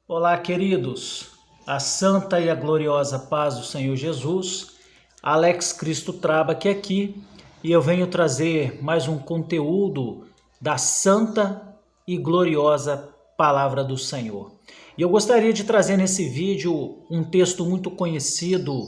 Olá, queridos. A santa e a gloriosa paz do Senhor Jesus. Alex Cristo Trabaque aqui e eu venho trazer mais um conteúdo da santa e gloriosa palavra do Senhor. E eu gostaria de trazer nesse vídeo um texto muito conhecido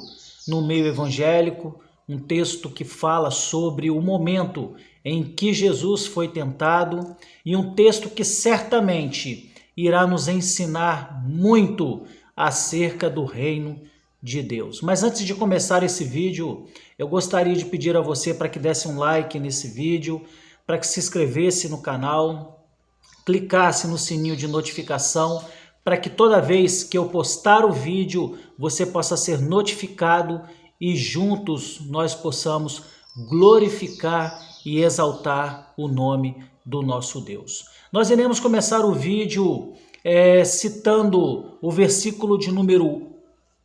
no meio evangélico, um texto que fala sobre o momento em que Jesus foi tentado e um texto que certamente irá nos ensinar muito acerca do reino de Deus. Mas antes de começar esse vídeo, eu gostaria de pedir a você para que desse um like nesse vídeo, para que se inscrevesse no canal, clicasse no sininho de notificação, para que toda vez que eu postar o vídeo, você possa ser notificado e juntos nós possamos glorificar e exaltar o nome do nosso Deus. Nós iremos começar o vídeo citando o versículo de número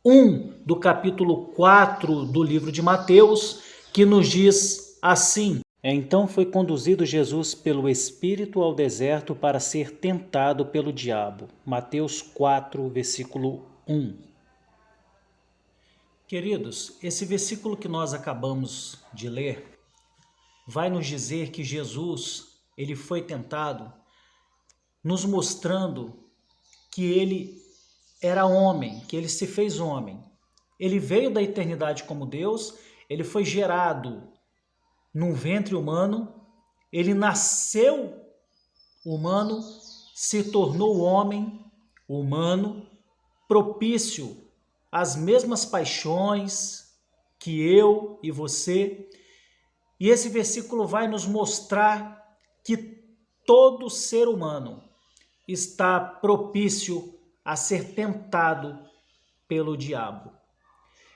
1 do capítulo 4 do livro de Mateus, que nos diz assim: Então foi conduzido Jesus pelo Espírito ao deserto para ser tentado pelo diabo. Mateus 4, versículo 1. Queridos, esse versículo que nós acabamos de ler vai nos dizer que Jesus, ele foi tentado, nos mostrando que ele era homem, que ele se fez homem. Ele veio da eternidade como Deus, ele foi gerado num ventre humano, ele nasceu humano, se tornou homem humano, propício às mesmas paixões que eu e você. E esse versículo vai nos mostrar que todo ser humano está propício a ser tentado pelo diabo.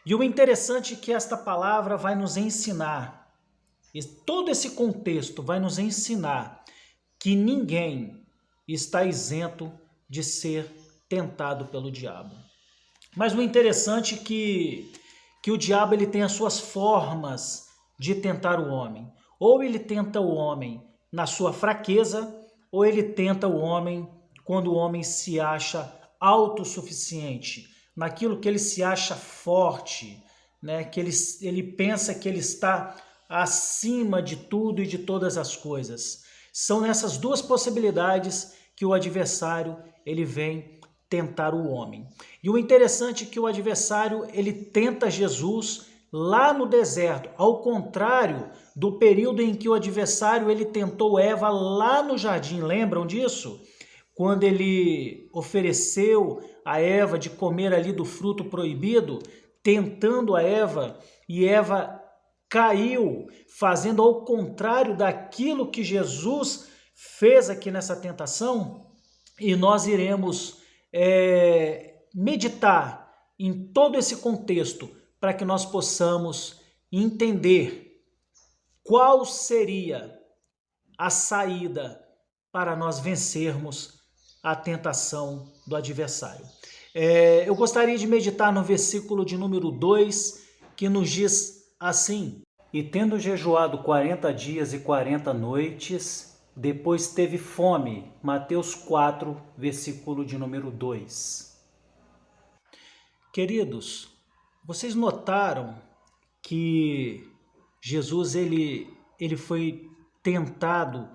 E o interessante é que esta palavra vai nos ensinar, e todo esse contexto vai nos ensinar que ninguém está isento de ser tentado pelo diabo. Mas o interessante é que o diabo ele tem as suas formas de tentar o homem. Ou ele tenta o homem na sua fraqueza, ou ele tenta o homem quando o homem se acha autossuficiente, naquilo que ele se acha forte, né? Que ele pensa que ele está acima de tudo e de todas as coisas. São nessas duas possibilidades que o adversário ele vem tentar o homem. E o interessante é que o adversário ele tenta Jesus lá no deserto, ao contrário do período em que o adversário ele tentou Eva lá no jardim. Lembram disso? Quando ele ofereceu a Eva de comer ali do fruto proibido, tentando a Eva, e Eva caiu, fazendo ao contrário daquilo que Jesus fez aqui nessa tentação. E nós iremos meditar em todo esse contexto para que nós possamos entender qual seria a saída para nós vencermos a tentação do adversário. Eu gostaria de meditar no versículo de número 2, que nos diz assim: E tendo jejuado 40 dias e 40 noites, depois teve fome. Mateus 4, versículo de número 2. Queridos, vocês notaram que Jesus ele foi tentado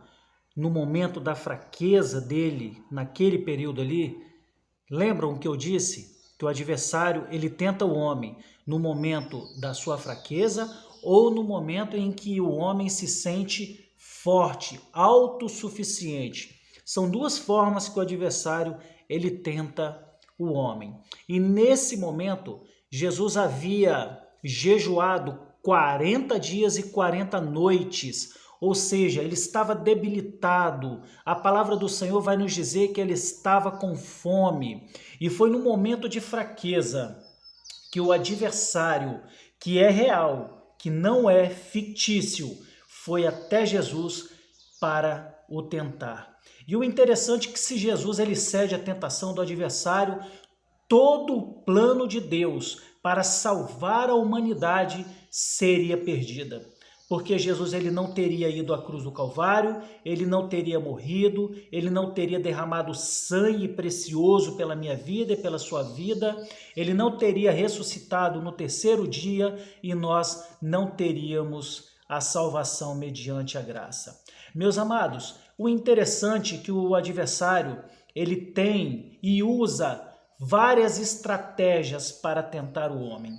no momento da fraqueza dele, naquele período ali? Lembram que eu disse que o adversário ele tenta o homem no momento da sua fraqueza ou no momento em que o homem se sente forte, autossuficiente. São duas formas que o adversário ele tenta o homem. E nesse momento, Jesus havia jejuado 40 dias e 40 noites, ou seja, ele estava debilitado. A palavra do Senhor vai nos dizer que ele estava com fome. E foi no momento de fraqueza que o adversário, que é real, que não é fictício, foi até Jesus para o tentar. E o interessante é que se Jesus ele cede à tentação do adversário, todo o plano de Deus para salvar a humanidade seria perdida. porque Jesus ele não teria ido à cruz do Calvário, ele não teria morrido, ele não teria derramado sangue precioso pela minha vida e pela sua vida, ele não teria ressuscitado no terceiro dia e nós não teríamos a salvação mediante a graça. Meus amados, o interessante é que o adversário ele tem e usa várias estratégias para tentar o homem.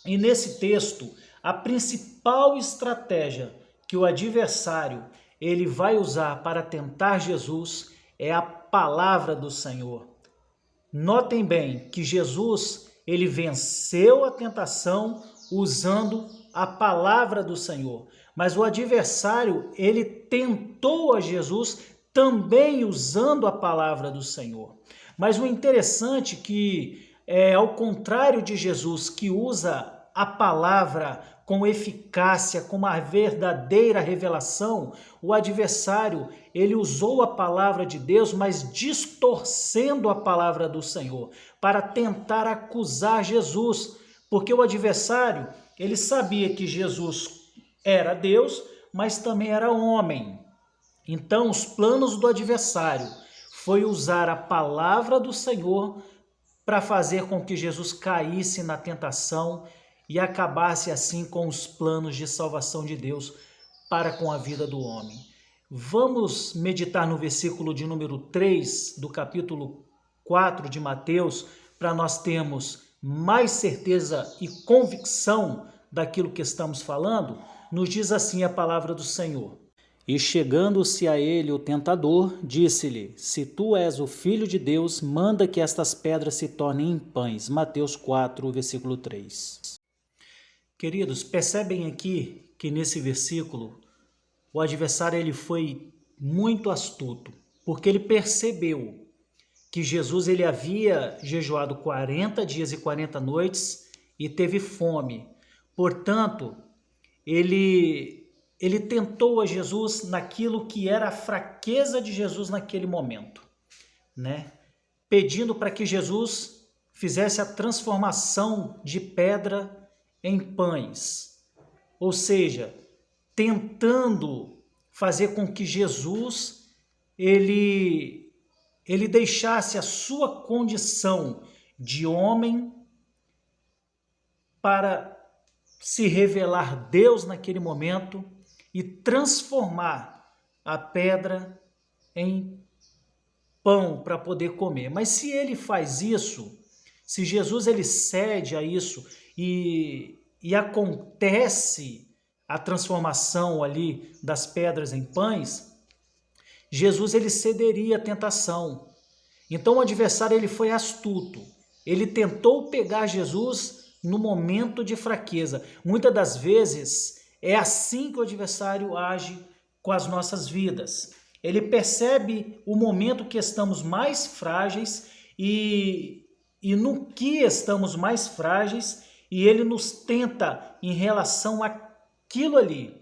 E nesse texto, a principal estratégia que o adversário ele vai usar para tentar Jesus é a palavra do Senhor. Notem bem que Jesus ele venceu a tentação usando a palavra do Senhor, mas o adversário ele tentou a Jesus também usando a palavra do Senhor. Mas o interessante é que, ao contrário de Jesus, que usa a palavra com eficácia, com uma verdadeira revelação, o adversário, ele usou a palavra de Deus, mas distorcendo a palavra do Senhor, para tentar acusar Jesus, porque o adversário, ele sabia que Jesus era Deus, mas também era homem. Então, os planos do adversário foi usar a palavra do Senhor para fazer com que Jesus caísse na tentação e acabasse assim com os planos de salvação de Deus para com a vida do homem. Vamos meditar no versículo de número 3 do capítulo 4 de Mateus, para nós termos mais certeza e convicção daquilo que estamos falando. Nos diz assim a palavra do Senhor. E chegando-se a ele o tentador, disse-lhe: Se tu és o Filho de Deus, manda que estas pedras se tornem em pães. Mateus 4, versículo 3. Queridos, percebem aqui que nesse versículo o adversário ele foi muito astuto, porque ele percebeu que Jesus ele havia jejuado 40 dias e 40 noites e teve fome. Portanto, ele tentou a Jesus naquilo que era a fraqueza de Jesus naquele momento, né? Pedindo para que Jesus fizesse a transformação de pedra em pães, ou seja, tentando fazer com que Jesus ele deixasse a sua condição de homem para se revelar Deus naquele momento e transformar a pedra em pão para poder comer. Mas se ele faz isso, se Jesus ele cede a isso e acontece a transformação ali das pedras em pães, Jesus ele cederia à tentação. Então o adversário ele foi astuto. Ele tentou pegar Jesus no momento de fraqueza. Muitas das vezes é assim que o adversário age com as nossas vidas. Ele percebe o momento que estamos mais frágeis e no que estamos mais frágeis, e ele nos tenta em relação àquilo ali.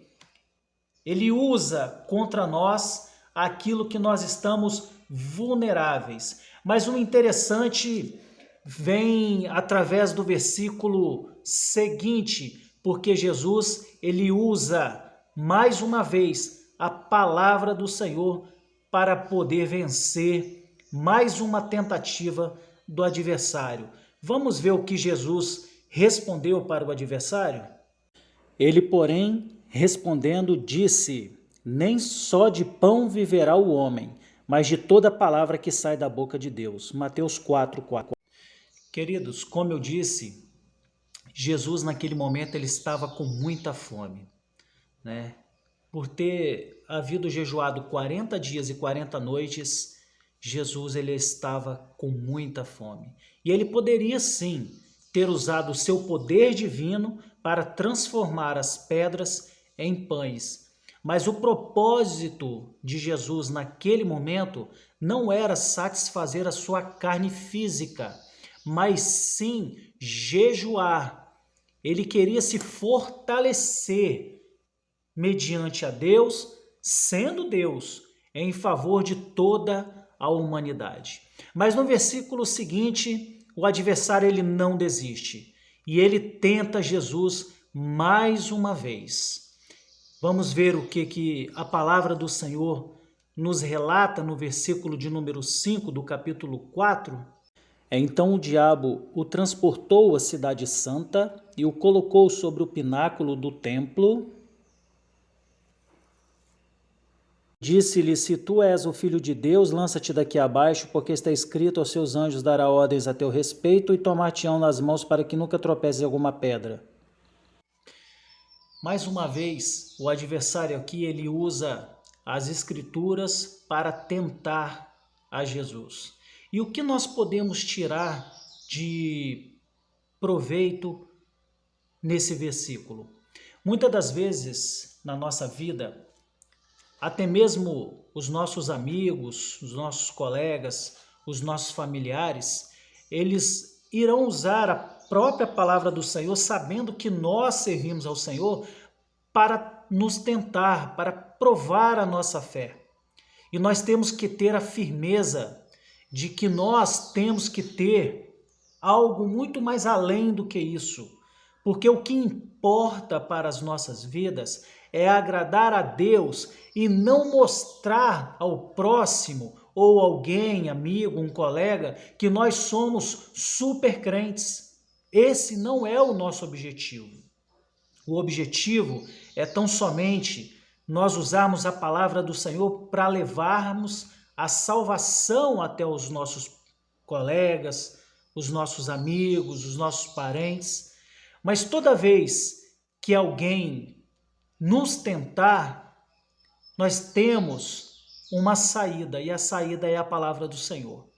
Ele usa contra nós aquilo que nós estamos vulneráveis. Mas o interessante vem através do versículo seguinte, porque Jesus ele usa mais uma vez a palavra do Senhor para poder vencer mais uma tentativa do adversário. Vamos ver o que Jesus respondeu para o adversário? Ele, porém, respondendo, disse: Nem só de pão viverá o homem, mas de toda palavra que sai da boca de Deus. Mateus 4:4. Queridos, como eu disse, Jesus naquele momento ele estava com muita fome, né? Por ter havido jejuado 40 dias e 40 noites, Jesus ele estava com muita fome. E ele poderia sim ter usado o seu poder divino para transformar as pedras em pães. Mas o propósito de Jesus naquele momento não era satisfazer a sua carne física, mas sim jejuar. Ele queria se fortalecer mediante a Deus, sendo Deus, em favor de toda a humanidade. Mas no versículo seguinte, o adversário ele não desiste e ele tenta Jesus mais uma vez. Vamos ver o que a palavra do Senhor nos relata no versículo de número 5 do capítulo 4. Então o diabo o transportou à cidade santa e o colocou sobre o pináculo do templo. Disse-lhe: se tu és o filho de Deus, lança-te daqui abaixo, porque está escrito: aos seus anjos dará ordens a teu respeito e tomar-te-ão nas mãos para que nunca tropeces em alguma pedra. Mais uma vez, o adversário aqui ele usa as escrituras para tentar a Jesus. E o que nós podemos tirar de proveito nesse versículo? Muitas das vezes na nossa vida, até mesmo os nossos amigos, os nossos colegas, os nossos familiares, eles irão usar a própria palavra do Senhor, sabendo que nós servimos ao Senhor, para nos tentar, para provar a nossa fé. E nós temos que ter a firmeza de que nós temos que ter algo muito mais além do que isso. Porque o que importa para as nossas vidas é agradar a Deus e não mostrar ao próximo ou alguém, amigo, um colega, que nós somos super crentes. Esse não é o nosso objetivo. O objetivo é tão somente nós usarmos a palavra do Senhor para levarmos a salvação até os nossos colegas, os nossos amigos, os nossos parentes. Mas toda vez que alguém nos tentar, nós temos uma saída, e a saída é a palavra do Senhor.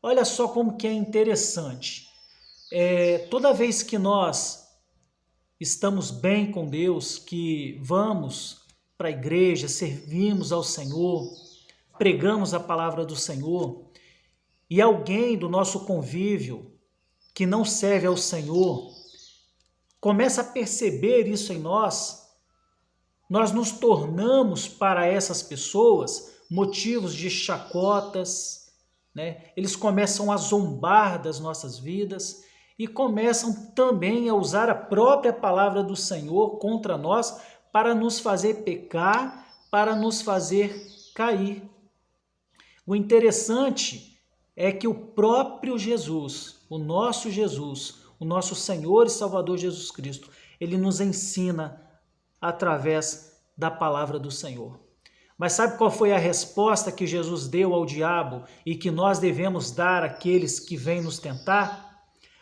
Olha só como que é interessante. Toda vez que nós estamos bem com Deus, que vamos para a igreja, servimos ao Senhor, pregamos a palavra do Senhor, e alguém do nosso convívio que não serve ao Senhor começa a perceber isso em nós nos tornamos para essas pessoas motivos de chacotas, né? Eles começam a zombar das nossas vidas e começam também a usar a própria palavra do Senhor contra nós para nos fazer pecar, para nos fazer cair. O interessante é que o próprio Jesus, o nosso Senhor e Salvador Jesus Cristo, ele nos ensina através da palavra do Senhor. Mas sabe qual foi a resposta que Jesus deu ao diabo e que nós devemos dar àqueles que vêm nos tentar?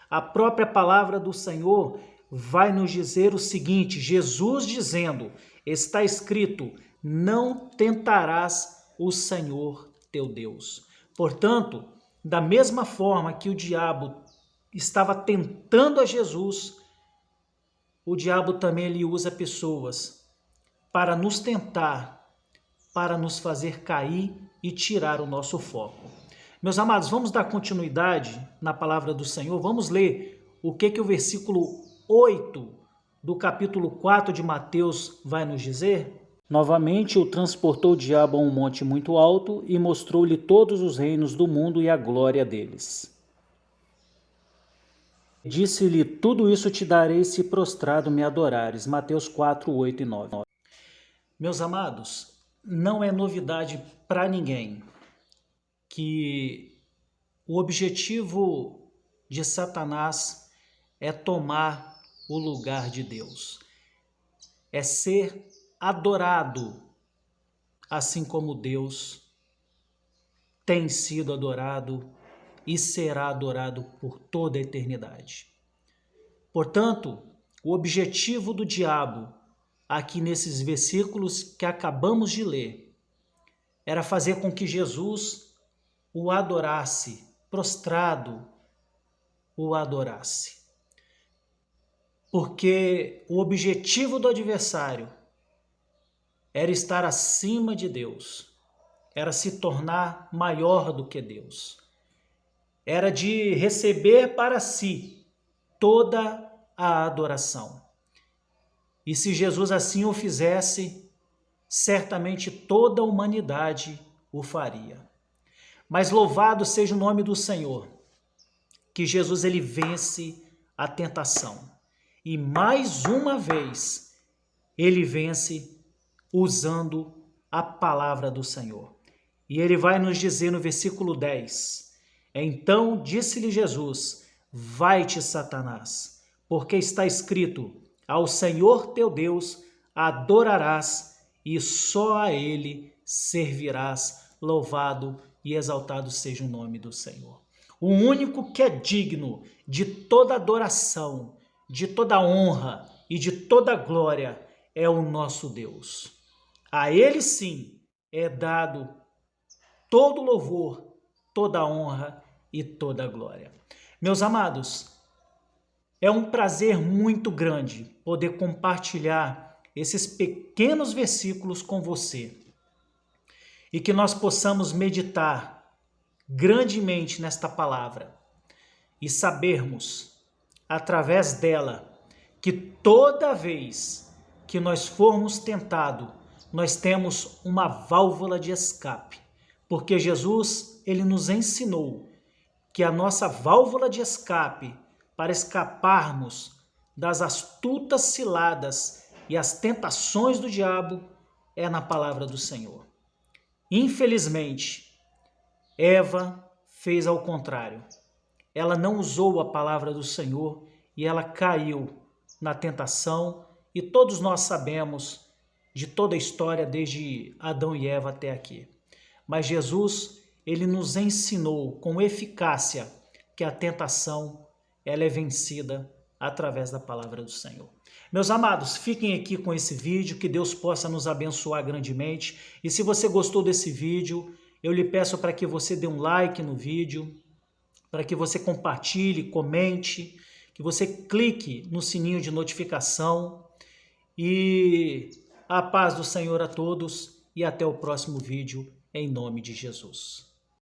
A própria palavra do Senhor vai nos dizer o seguinte, Jesus dizendo, está escrito, não tentarás o Senhor teu Deus. Portanto, da mesma forma que o diabo estava tentando a Jesus, o diabo também ele usa pessoas para nos tentar, para nos fazer cair e tirar o nosso foco. Meus amados, vamos dar continuidade na palavra do Senhor. Vamos ler o que o versículo 8 do capítulo 4 de Mateus vai nos dizer? Novamente o transportou o diabo a um monte muito alto e mostrou-lhe todos os reinos do mundo e a glória deles. Disse-lhe, tudo isso te darei se prostrado me adorares. Mateus 4, 8 e 9. Meus amados, não é novidade para ninguém que o objetivo de Satanás é tomar o lugar de Deus. É ser adorado, assim como Deus tem sido adorado e será adorado por toda a eternidade. Portanto, o objetivo do diabo, aqui nesses versículos que acabamos de ler, era fazer com que Jesus o adorasse, prostrado o adorasse. Porque o objetivo do adversário era estar acima de Deus, era se tornar maior do que Deus. Era de receber para si toda a adoração. E se Jesus assim o fizesse, certamente toda a humanidade o faria. Mas louvado seja o nome do Senhor, que Jesus ele vence a tentação. E mais uma vez, ele vence usando a palavra do Senhor. E ele vai nos dizer no versículo 10, então disse-lhe Jesus, vai-te, Satanás, porque está escrito, ao Senhor teu Deus adorarás e só a ele servirás, louvado e exaltado seja o nome do Senhor. O único que é digno de toda adoração, de toda honra e de toda glória é o nosso Deus. A ele sim é dado todo louvor, toda honra e toda glória. Meus amados, é um prazer muito grande poder compartilhar esses pequenos versículos com você e que nós possamos meditar grandemente nesta palavra e sabermos, através dela, que toda vez que nós formos tentados, nós temos uma válvula de escape, porque Jesus, ele nos ensinou que a nossa válvula de escape para escaparmos das astutas ciladas e as tentações do diabo é na palavra do Senhor. Infelizmente, Eva fez ao contrário. Ela não usou a palavra do Senhor e ela caiu na tentação, e todos nós sabemos de toda a história desde Adão e Eva até aqui. Mas Jesus, ele nos ensinou com eficácia que a tentação ela é vencida através da palavra do Senhor. Meus amados, fiquem aqui com esse vídeo, que Deus possa nos abençoar grandemente. E se você gostou desse vídeo, eu lhe peço para que você dê um like no vídeo, para que você compartilhe, comente, que você clique no sininho de notificação. E a paz do Senhor a todos e até o próximo vídeo, em nome de Jesus.